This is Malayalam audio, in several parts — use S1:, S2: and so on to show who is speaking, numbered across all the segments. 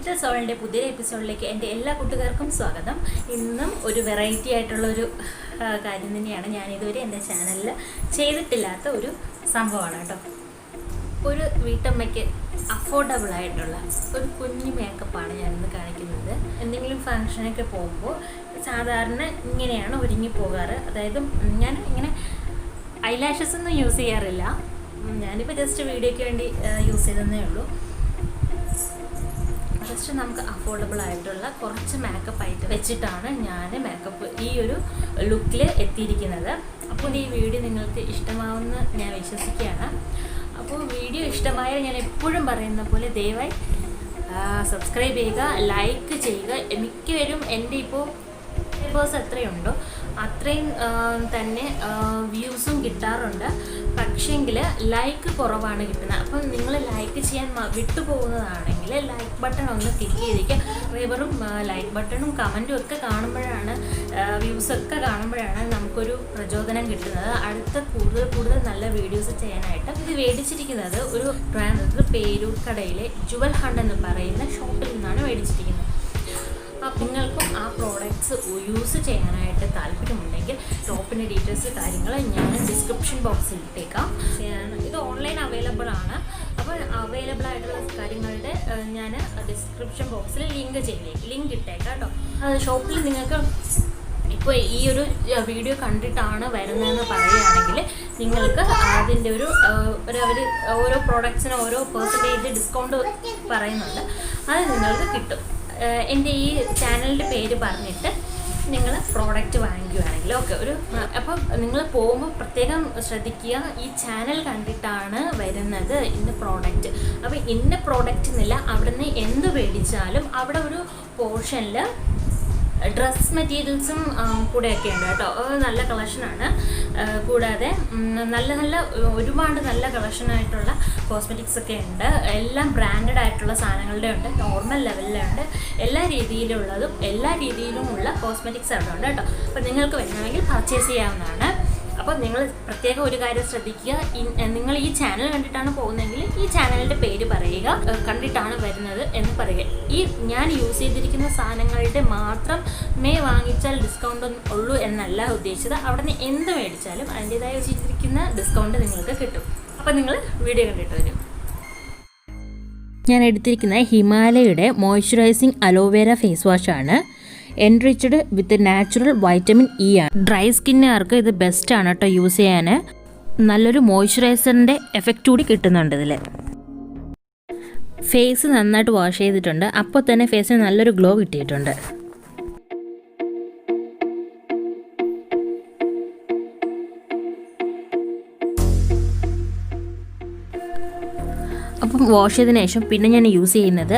S1: ലിറ്റിൽ സോളിൻ്റെ പുതിയ എപ്പിസോഡിലേക്ക് എൻ്റെ എല്ലാ കൂട്ടുകാർക്കും സ്വാഗതം. ഇന്നും ഒരു വെറൈറ്റി ആയിട്ടുള്ളൊരു കാര്യം തന്നെയാണ്. ഞാനിതുവരെ എൻ്റെ ചാനലിൽ ചെയ്തിട്ടില്ലാത്ത ഒരു സംഭവമാണ് കേട്ടോ. ഒരു വീട്ടമ്മയ്ക്ക് അഫോർഡബിൾ ആയിട്ടുള്ള ഒരു കുഞ്ഞു മേക്കപ്പാണ് ഞാനിന്ന് കാണിക്കുന്നത്. എന്തെങ്കിലും ഫങ്ഷനൊക്കെ പോകുമ്പോൾ സാധാരണ ഇങ്ങനെയാണ് ഒരുങ്ങി പോകാറ്. അതായത് ഞാൻ ഇങ്ങനെ ഐലാഷസ് ഒന്നും യൂസ് ചെയ്യാറില്ല. ഞാനിപ്പോൾ ജസ്റ്റ് വീഡിയോയ്ക്ക് വേണ്ടി യൂസ് ചെയ്തതേ ഉള്ളൂ. ജസ്റ്റ് നമുക്ക് അഫോർഡബിൾ ആയിട്ടുള്ള കുറച്ച് മേക്കപ്പ് ഐറ്റം വെച്ചിട്ടാണ് ഞാൻ മേക്കപ്പ് ഈ ഒരു ലുക്കിൽ എത്തിയിരിക്കുന്നത്. അപ്പോൾ ഈ വീഡിയോ നിങ്ങൾക്ക് ഇഷ്ടമാവുമെന്ന് ഞാൻ വിശ്വസിക്കുകയാണ്. അപ്പോൾ വീഡിയോ ഇഷ്ടമായാൽ ഞാൻ എപ്പോഴും പറയുന്ന പോലെ ദയവായി സബ്സ്ക്രൈബ് ചെയ്യുക, ലൈക്ക് ചെയ്യുക. മിക്കവരും എൻ്റെ ഇപ്പോൾ സബ്സ്ക്രൈബേഴ്സ് എത്രയുണ്ടോ അത്രയും തന്നെ വ്യൂസും കിട്ടാറുണ്ട്. പക്ഷേങ്കിൽ ലൈക്ക് കുറവാണ് കിട്ടുന്നത്. അപ്പം നിങ്ങൾ ലൈക്ക് ചെയ്യാൻ വിട്ടുപോകുന്നതാണെങ്കിൽ ലൈക്ക് ബട്ടൺ ഒന്ന് ക്ലിക്ക് ചെയ്തിരിക്കുക. സബ്സ്ക്രൈബറും ലൈക്ക് ബട്ടണും കമൻറ്റും ഒക്കെ കാണുമ്പോഴാണ്, വ്യൂസൊക്കെ കാണുമ്പോഴാണ് നമുക്കൊരു പ്രചോദനം കിട്ടുന്നത് അടുത്ത കൂടുതൽ നല്ല വീഡിയോസ് ചെയ്യാനായിട്ട്. ഇത് മേടിച്ചിരിക്കുന്നത് ഒരു പേരൂർ കടയിലെ ജുവൽ ഹണ്ട് എന്ന് പറയുന്ന ഷോപ്പിൽ നിന്നാണ് മേടിച്ചിരിക്കുന്നത്. അപ്പോൾ നിങ്ങൾക്കും ആ പ്രോഡക്റ്റ്സ് യൂസ് ചെയ്യാനായിട്ട് താല്പര്യമുണ്ടെങ്കിൽ ഷോപ്പിൻ്റെ ഡീറ്റെയിൽസ് കാര്യങ്ങൾ ഞാൻ ഡിസ്ക്രിപ്ഷൻ ബോക്സിൽ ഇട്ടേക്കാം. ഇത് ഓൺലൈൻ അവൈലബിൾ ആണ്. അപ്പോൾ അവൈലബിൾ ആയിട്ടുള്ള കാര്യങ്ങളുടെ ഞാൻ ഡിസ്ക്രിപ്ഷൻ ബോക്സിൽ ലിങ്ക് ഇട്ടേക്കാം കേട്ടോ. ഷോപ്പിൽ നിങ്ങൾക്ക് ഇപ്പോൾ ഈ ഒരു വീഡിയോ കണ്ടിട്ടാണ് വരുന്നതെന്ന് പറയുകയാണെങ്കിൽ നിങ്ങൾക്ക് അതിൻ്റെ അവർ ഓരോ പ്രോഡക്റ്റ്സിന് ഓരോ പെർസെൻറ്റേജ് ഡിസ്കൗണ്ട് പറയുന്നുണ്ട്. അത് നിങ്ങൾക്ക് കിട്ടും. എൻ്റെ ഈ ചാനലിൻ്റെ പേര് പറഞ്ഞിട്ട് നിങ്ങൾ പ്രോഡക്റ്റ് വാങ്ങിക്കുകയാണെങ്കിൽ ഓക്കെ. അപ്പം നിങ്ങൾ പോകുമ്പോൾ പ്രത്യേകം ശ്രദ്ധിക്കുക, ഈ ചാനൽ കണ്ടിട്ടാണ് വരുന്നത് ഇന്ന പ്രോഡക്റ്റ്. അപ്പോൾ ഇന്ന പ്രോഡക്റ്റ് എന്നില്ല, അവിടെ നിന്ന് എന്ത് മേടിച്ചാലും അവിടെ ഒരു പോർഷനിൽ ഡ്രസ് മെറ്റീരിയൽസും കൂടെയൊക്കെ ഉണ്ട് കേട്ടോ. നല്ല കളക്ഷനാണ്. കൂടാതെ ഒരുപാട് നല്ല കളക്ഷനായിട്ടുള്ള കോസ്മെറ്റിക്സ് ഒക്കെ ഉണ്ട്. എല്ലാം ബ്രാൻഡഡ് ആയിട്ടുള്ള സാധനങ്ങളുടെ ഉണ്ട്, നോർമൽ ലെവലിലുണ്ട്. എല്ലാ രീതിയിലുള്ളതും എല്ലാ രീതിയിലുമുള്ള കോസ്മെറ്റിക്സ് അവിടെ ഉണ്ട് കേട്ടോ. അപ്പോൾ നിങ്ങൾക്ക് വേണമെങ്കിൽ പർച്ചേസ് ചെയ്യാവുന്നതാണ്. അപ്പോൾ നിങ്ങൾ പ്രത്യേകം ഒരു കാര്യം ശ്രദ്ധിക്കുക, നിങ്ങൾ ഈ ചാനൽ കണ്ടിട്ടാണ് പോകുന്നതെങ്കിൽ ഈ ചാനലിൻ്റെ പേര് പറയുക, കണ്ടിട്ടാണ് വരുന്നത് എന്ന് പറയുക. ഈ ഞാൻ യൂസ് ചെയ്തിരിക്കുന്ന സാധനങ്ങളുടെ മാത്രമേ വാങ്ങിച്ചാൽ ഡിസ്കൗണ്ട് ഉള്ളൂ എന്നല്ല ഉദ്ദേശിച്ചത്. അവിടെ നിന്ന് എന്ത് മേടിച്ചാലും അതിൻ്റേതായ വെച്ചിരിക്കുന്ന ഡിസ്കൗണ്ട് നിങ്ങൾക്ക് കിട്ടും. അപ്പോൾ നിങ്ങൾ വീഡിയോ കണ്ടിട്ട് വരും. ഞാൻ എടുത്തിരിക്കുന്ന ഹിമാലയയുടെ മോയ്സ്ചറൈസിങ് അലോവേര ഫേസ് വാഷാണ്. Enriched with natural vitamin E ആണ്. ഡ്രൈ സ്കിന്നുകാർക്ക് ഇത് ബെസ്റ്റ് ആണ് കേട്ടോ യൂസ് ചെയ്യാൻ. നല്ലൊരു മോയ്സ്ചറൈസറിൻ്റെ എഫക്റ്റ് കൂടി കിട്ടുന്നുണ്ട് ഇതിൽ. ഫേസ് നന്നായിട്ട് വാഷ് ചെയ്തിട്ടുണ്ട്. അപ്പോൾ തന്നെ ഫേസിന് നല്ലൊരു ഗ്ലോ കിട്ടിയിട്ടുണ്ട്. അപ്പം വാഷ് ചെയ്തതിന് ശേഷം പിന്നെ ഞാൻ യൂസ് ചെയ്യുന്നത്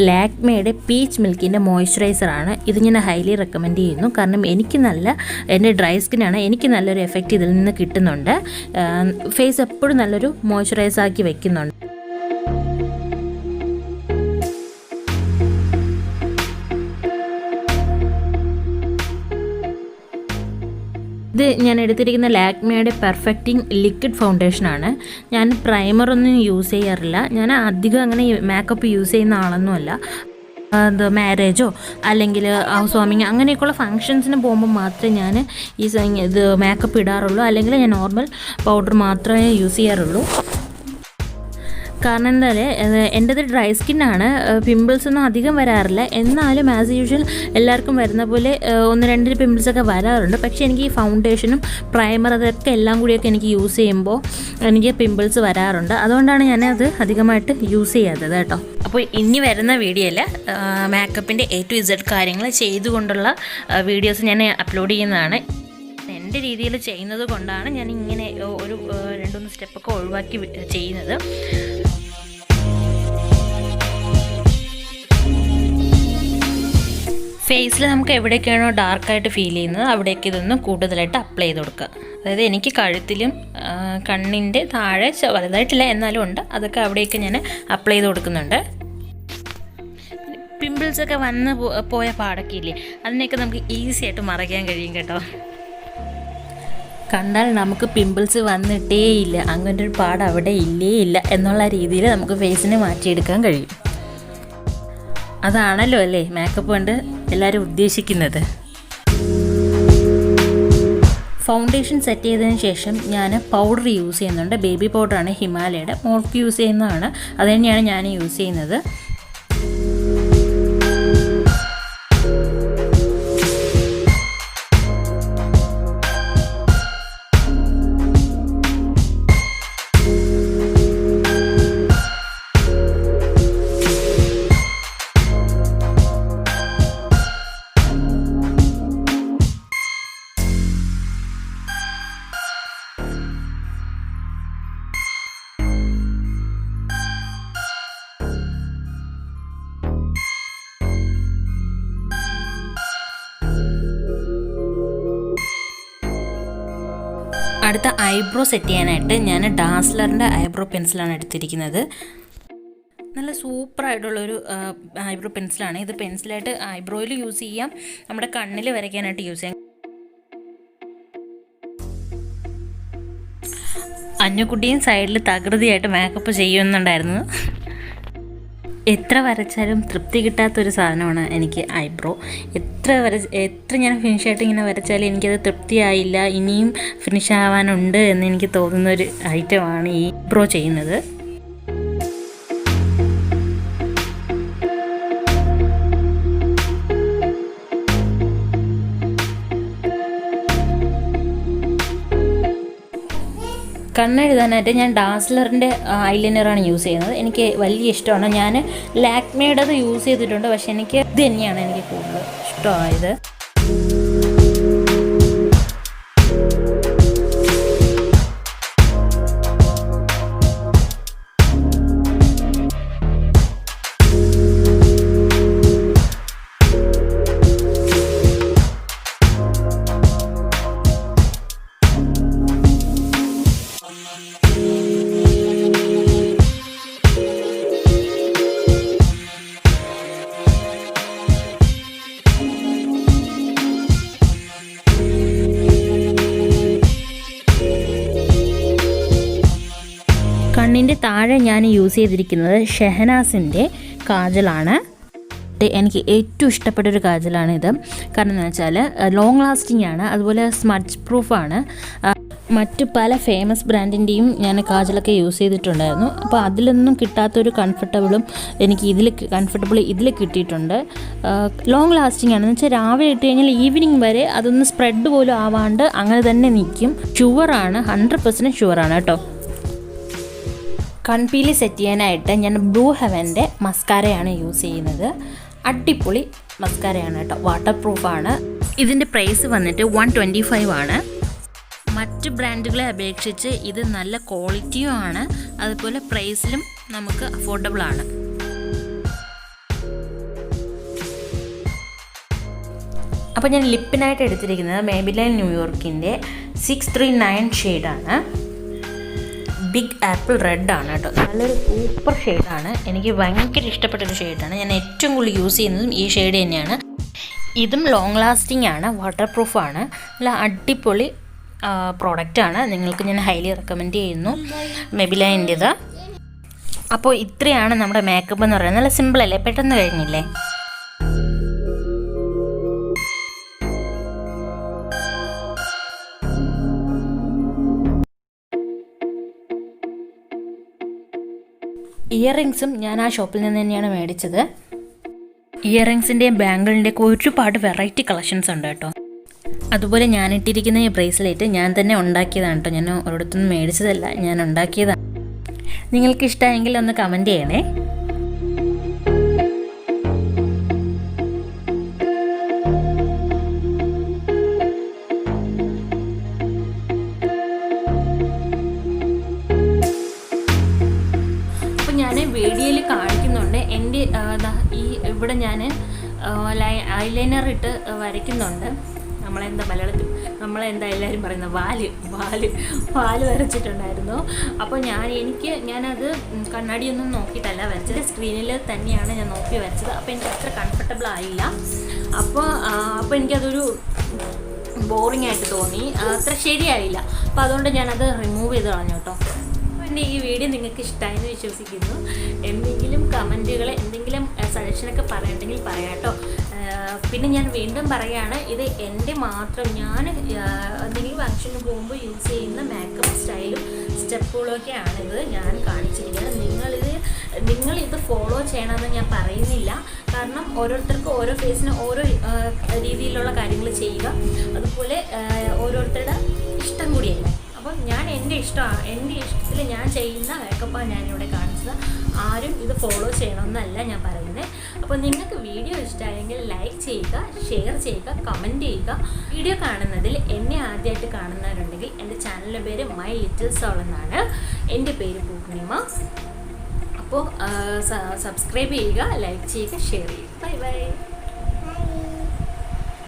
S1: ലാക്മേയുടെ പീച്ച് മിൽക്കിൻ്റെ മോയ്സ്ചറൈസറാണ്. ഇത് ഞാൻ ഹൈലി റെക്കമെൻഡ് ചെയ്യുന്നു. കാരണം എൻ്റെ ഡ്രൈ സ്കിന്നാണ്, എനിക്ക് നല്ലൊരു എഫക്റ്റ് ഇതിൽ നിന്ന് കിട്ടുന്നുണ്ട്. ഫേസ് എപ്പോഴും നല്ലൊരു മോയ്സ്ചറൈസാക്കി വെക്കുന്നുണ്ട്. ഇത് ഞാൻ എടുത്തിരിക്കുന്ന ലാക്മേയുടെ പെർഫെക്റ്റിംഗ് ലിക്വിഡ് ഫൗണ്ടേഷനാണ്. ഞാൻ പ്രൈമറൊന്നും യൂസ് ചെയ്യാറില്ല. ഞാൻ അധികം അങ്ങനെ മേക്കപ്പ് യൂസ് ചെയ്യുന്ന ആളൊന്നുമല്ല. മാരേജോ അല്ലെങ്കിൽ ഹൗസ് വാമിങ് അങ്ങനെയൊക്കെയുള്ള ഫങ്ഷൻസിന് പോകുമ്പോൾ മാത്രമേ ഞാൻ ഇത് മേക്കപ്പ് ഇടാറുള്ളൂ. അല്ലെങ്കിൽ ഞാൻ നോർമൽ പൗഡർ മാത്രമേ യൂസ് ചെയ്യാറുള്ളൂ. കാരണം എന്തായാൽ എൻ്റേത് ഡ്രൈ സ്കിന്നാണ്, പിമ്പിൾസ് ഒന്നും അധികം വരാറില്ല. എന്നാലും ആസ് യൂഷ്വൽ എല്ലാവർക്കും വരുന്ന പോലെ 1-2 പിമ്പിൾസൊക്കെ വരാറുണ്ട്. പക്ഷേ എനിക്ക് ഈ ഫൗണ്ടേഷനും പ്രൈമർ അതൊക്കെ എല്ലാം കൂടിയൊക്കെ എനിക്ക് യൂസ് ചെയ്യുമ്പോൾ എനിക്ക് പിമ്പിൾസ് വരാറുണ്ട്. അതുകൊണ്ടാണ് ഞാനത് അധികമായിട്ട് യൂസ് ചെയ്യാത്തത് കേട്ടോ. അപ്പോൾ ഇനി വരുന്ന വീഡിയോയിൽ മേക്കപ്പിൻ്റെ A to Z കാര്യങ്ങൾ ചെയ്തുകൊണ്ടുള്ള വീഡിയോസ് ഞാൻ അപ്ലോഡ് ചെയ്യുന്നതാണ്. എൻ്റെ രീതിയിൽ ചെയ്യുന്നത് കൊണ്ടാണ് ഞാൻ ഇങ്ങനെ ഒരു 2-3 സ്റ്റെപ്പൊക്കെ ഒഴിവാക്കി ചെയ്യുന്നത്. ഫേസിൽ നമുക്ക് എവിടെയൊക്കെയാണോ ഡാർക്കായിട്ട് ഫീൽ ചെയ്യുന്നത് അവിടേക്ക് ഇതൊന്ന് കൂടുതലായിട്ട് അപ്ലൈ ചെയ്ത് കൊടുക്കുക. അതായത് എനിക്ക് കഴുത്തിലും കണ്ണിൻ്റെ താഴെ വലുതായിട്ടില്ല എന്നാലും ഉണ്ട്, അതൊക്കെ അവിടെയൊക്കെ ഞാൻ അപ്ലൈ ചെയ്ത് കൊടുക്കുന്നുണ്ട്. പിമ്പിൾസൊക്കെ വന്ന് പോയ പാടൊക്കെ ഇല്ലേ, അതിനെയൊക്കെ നമുക്ക് ഈസി ആയിട്ട് മറയ്ക്കാൻ കഴിയും കേട്ടോ. കണ്ടാൽ നമുക്ക് പിമ്പിൾസ് വന്നിട്ടേ ഇല്ല, അങ്ങനെ ഒരു പാട് അവിടെ ഇല്ല എന്നുള്ള രീതിയിൽ നമുക്ക് ഫേസിനെ മാറ്റിയെടുക്കാൻ കഴിയും. അതാണല്ലോ അല്ലേ മേക്കപ്പ് കൊണ്ട് എല്ലാവരും ഉദ്ദേശിക്കുന്നത്. ഫൗണ്ടേഷൻ സെറ്റ് ചെയ്തതിന് ശേഷം ഞാൻ പൗഡർ യൂസ് ചെയ്യുന്നുണ്ട്. ബേബി പൗഡറാണ്, ഹിമാലയയുടെ. മോൾക്ക് യൂസ് ചെയ്യുന്നതാണ്, അത് തന്നെയാണ് ഞാൻ യൂസ് ചെയ്യുന്നത്. അടുത്ത ഐബ്രോ സെറ്റ് ചെയ്യാനായിട്ട് ഞാൻ ഡാസ്ലറിൻ്റെ ഐബ്രോ പെൻസിലാണ് എടുത്തിരിക്കുന്നത്. നല്ല സൂപ്പറായിട്ടുള്ളൊരു ഐബ്രോ പെൻസിലാണ് ഇത്. പെൻസിലായിട്ട് ഐബ്രോയിൽ യൂസ് ചെയ്യാം, നമ്മുടെ കണ്ണിൽ വരയ്ക്കാനായിട്ട് യൂസ് ചെയ്യാം. അഞ്ഞുകുട്ടിയും സൈഡിൽ തകൃതിയായിട്ട് മേക്കപ്പ് ചെയ്യുന്നുണ്ടായിരുന്നു. എത്ര വരച്ചാലും തൃപ്തി കിട്ടാത്തൊരു സാധനമാണ് എനിക്ക് ഐബ്രോ. എത്ര ഞാൻ ഫിനിഷായിട്ട് ഇങ്ങനെ വരച്ചാലും എനിക്കത് തൃപ്തിയായില്ല, ഇനിയും ഫിനിഷ് ആവാനുണ്ട് എന്ന് എനിക്ക് തോന്നുന്നൊരു ഐറ്റമാണ് ഈ ഐബ്രോ ചെയ്യുന്നത്. കണ്ണെഴുതാനായിട്ട് ഞാൻ ഡാസ്ലറിൻ്റെ ഐലൈനറാണ് യൂസ് ചെയ്യുന്നത്. എനിക്ക് വലിയ ഇഷ്ടമാണ്. ഞാൻ ലാക്മേയുടേത് യൂസ് ചെയ്തിട്ടുണ്ട്, പക്ഷെ എനിക്ക് ഇത് തന്നെയാണ് എനിക്ക് കൂടുതൽ ഇഷ്ടമായത്. കണ്ണിൻ്റെ താഴെ ഞാൻ യൂസ് ചെയ്തിരിക്കുന്നത് ഷഹനാസിൻ്റെ കാജലാണ്. എനിക്ക് ഏറ്റവും ഇഷ്ടപ്പെട്ടൊരു കാജലാണിത്. കാരണം എന്താണെന്ന് വെച്ചാൽ ലോങ് ലാസ്റ്റിംഗ് ആണ്, അതുപോലെ സ്മഡ്ജ് പ്രൂഫാണ്. മറ്റ് പല ഫേമസ് ബ്രാൻഡിൻ്റെയും ഞാൻ കാജലൊക്കെ യൂസ് ചെയ്തിട്ടുണ്ടായിരുന്നു. അപ്പോൾ അതിലൊന്നും കിട്ടാത്തൊരു കംഫർട്ടബിളും എനിക്ക് ഇതിൽ കിട്ടിയിട്ടുണ്ട്. ലോങ് ലാസ്റ്റിംഗ് ആണെന്ന് വെച്ചാൽ രാവിലെ ഇട്ട് കഴിഞ്ഞാൽ ഈവനിങ് വരെ അതൊന്ന് സ്പ്രെഡ് പോലും ആവാണ്ട് അങ്ങനെ തന്നെ നിൽക്കും. ഷുവറാണ്, 100% ഷുവറാണ് കേട്ടോ. കൺപീലി സെറ്റ് ചെയ്യാനായിട്ട് ഞാൻ ബ്ലൂ ഹെവൻ്റെ മസ്കാരയാണ് യൂസ് ചെയ്യുന്നത്. അടിപൊളി മസ്കാരയാണ് കേട്ടോ, വാട്ടർ പ്രൂഫാണ്. ഇതിൻ്റെ പ്രൈസ് വന്നിട്ട് 125 ആണ്. മറ്റ് ബ്രാൻഡുകളെ അപേക്ഷിച്ച് ഇത് നല്ല ക്വാളിറ്റിയും ആണ്, അതുപോലെ പ്രൈസിലും നമുക്ക് അഫോർഡബിൾ ആണ്. അപ്പോൾ ഞാൻ ലിപ്പിനായിട്ട് എടുത്തിരിക്കുന്നത് മേബിലൈൻ ന്യൂയോർക്കിൻ്റെ 639 ഷെയ്ഡാണ്. ബിഗ് ആപ്പിൾ റെഡ് ആണ് കേട്ടോ. നല്ലൊരു സൂപ്പർ ഷെയ്ഡാണ്, എനിക്ക് ഭയങ്കര ഇഷ്ടപ്പെട്ടൊരു ഷെയ്ഡാണ്. ഞാൻ ഏറ്റവും കൂടുതൽ യൂസ് ചെയ്യുന്നതും ഈ ഷെയ്ഡ് തന്നെയാണ്. ഇതും ലോങ് ലാസ്റ്റിംഗ് ആണ്, വാട്ടർ പ്രൂഫാണ്. നല്ല അടിപൊളി പ്രോഡക്റ്റാണ്, നിങ്ങൾക്ക് ഞാൻ ഹൈലി റെക്കമെൻഡ് ചെയ്യുന്നു മെബിലൈൻ്റെത്. അപ്പോൾ ഇത്രയാണ് നമ്മുടെ മേക്കപ്പ് എന്ന് പറയുന്നത്. നല്ല സിമ്പിളല്ലേ, പെട്ടെന്ന് കഴിഞ്ഞില്ലേ. ഇയറിങ്സും ഞാൻ ആ ഷോപ്പിൽ നിന്ന് തന്നെയാണ് മേടിച്ചത്. ഇയറിങ്സിൻ്റെയും ബാംഗിളിൻ്റെയൊക്കെ ഒരുപാട് വെറൈറ്റി കളക്ഷൻസ് ഉണ്ട് കേട്ടോ. അതുപോലെ ഞാൻ ഇട്ടിരിക്കുന്ന ഈ ബ്രേസ്ലെറ്റ് ഞാൻ തന്നെ ഉണ്ടാക്കിയതാണ് കേട്ടോ. ഞാൻ ഒരിടത്തുനിന്ന് മേടിച്ചതല്ല, ഞാൻ ഉണ്ടാക്കിയതാണ്. നിങ്ങൾക്ക് ഇഷ്ടമായെങ്കിൽ ഒന്ന് കമൻറ്റ് ചെയ്യണേ. ഞാൻ വീഡിയോയിൽ കാണിക്കുന്നുണ്ട്. എൻ്റെ ഇവിടെ ഞാൻ ഐലൈനർ ഇട്ട് വരയ്ക്കുന്നുണ്ട്. നമ്മളെന്താ എല്ലാവരും പറയുന്നത് വാല് വരച്ചിട്ടുണ്ടായിരുന്നു. അപ്പോൾ ഞാനത് കണ്ണാടിയൊന്നും നോക്കിയിട്ടല്ല വരച്ചത്, സ്ക്രീനിൽ തന്നെയാണ് ഞാൻ നോക്കി വരച്ചത്. അപ്പോൾ എനിക്ക് അത്ര കംഫർട്ടബിൾ ആയില്ല. അപ്പോൾ എനിക്കതൊരു ബോറിംഗ് ആയിട്ട് തോന്നി, അത്ര ശരിയായില്ല. അപ്പോൾ അതുകൊണ്ട് ഞാനത് റിമൂവ് ചെയ്ത് കളഞ്ഞു കേട്ടോ. എൻ്റെ ഈ വീഡിയോ നിങ്ങൾക്ക് ഇഷ്ടമായെന്ന് വിശ്വസിക്കുന്നു. എന്തെങ്കിലും കമൻറ്റുകൾ, എന്തെങ്കിലും സജഷനൊക്കെ പറയണ്ടെങ്കിൽ പറയാട്ടോ. പിന്നെ ഞാൻ വീണ്ടും പറയുകയാണ്, ഇത് എൻ്റെ മാത്രം ഞാൻ എന്തെങ്കിലും ഫംഗ്ഷന് പോകുമ്പോൾ യൂസ് ചെയ്യുന്ന മേക്കപ്പ് സ്റ്റൈലും സ്റ്റെപ്പുകളൊക്കെയാണിത് ഞാൻ കാണിച്ചിരിക്കുന്നത്. നിങ്ങളിത് ഫോളോ ചെയ്യണമെന്ന് ഞാൻ പറയുന്നില്ല. കാരണം ഓരോരുത്തർക്കും ഓരോ ഫേസിന് ഓരോ രീതിയിലുള്ള കാര്യങ്ങൾ ചെയ്യുക, അതുപോലെ ഓരോരുത്തരുടെ ഇഷ്ടം കൂടിയല്ല. അപ്പം ഞാൻ എൻ്റെ ഇഷ്ടത്തിൽ ഞാൻ ചെയ്യുന്ന മേക്കപ്പാണ് ഞാനിവിടെ കാണിച്ചത്. ആരും ഇത് ഫോളോ ചെയ്യണമെന്നല്ല ഞാൻ പറയുന്നത്. അപ്പോൾ നിങ്ങൾക്ക് വീഡിയോ ഇഷ്ടമായെങ്കിൽ ലൈക്ക് ചെയ്യുക, ഷെയർ ചെയ്യുക, കമൻറ്റ് ചെയ്യുക. വീഡിയോ കാണുന്നതിൽ എന്നെ ആദ്യമായിട്ട് കാണുന്നവരുണ്ടെങ്കിൽ എൻ്റെ ചാനലിൻ്റെ പേര് മൈ ലിറ്റിൽ സോൾ എന്നാണ്. എൻ്റെ പേര് പൂർണിമ. അപ്പോൾ സബ്സ്ക്രൈബ് ചെയ്യുക, ലൈക്ക് ചെയ്യുക, ഷെയർ ചെയ്യുക. Bye bye.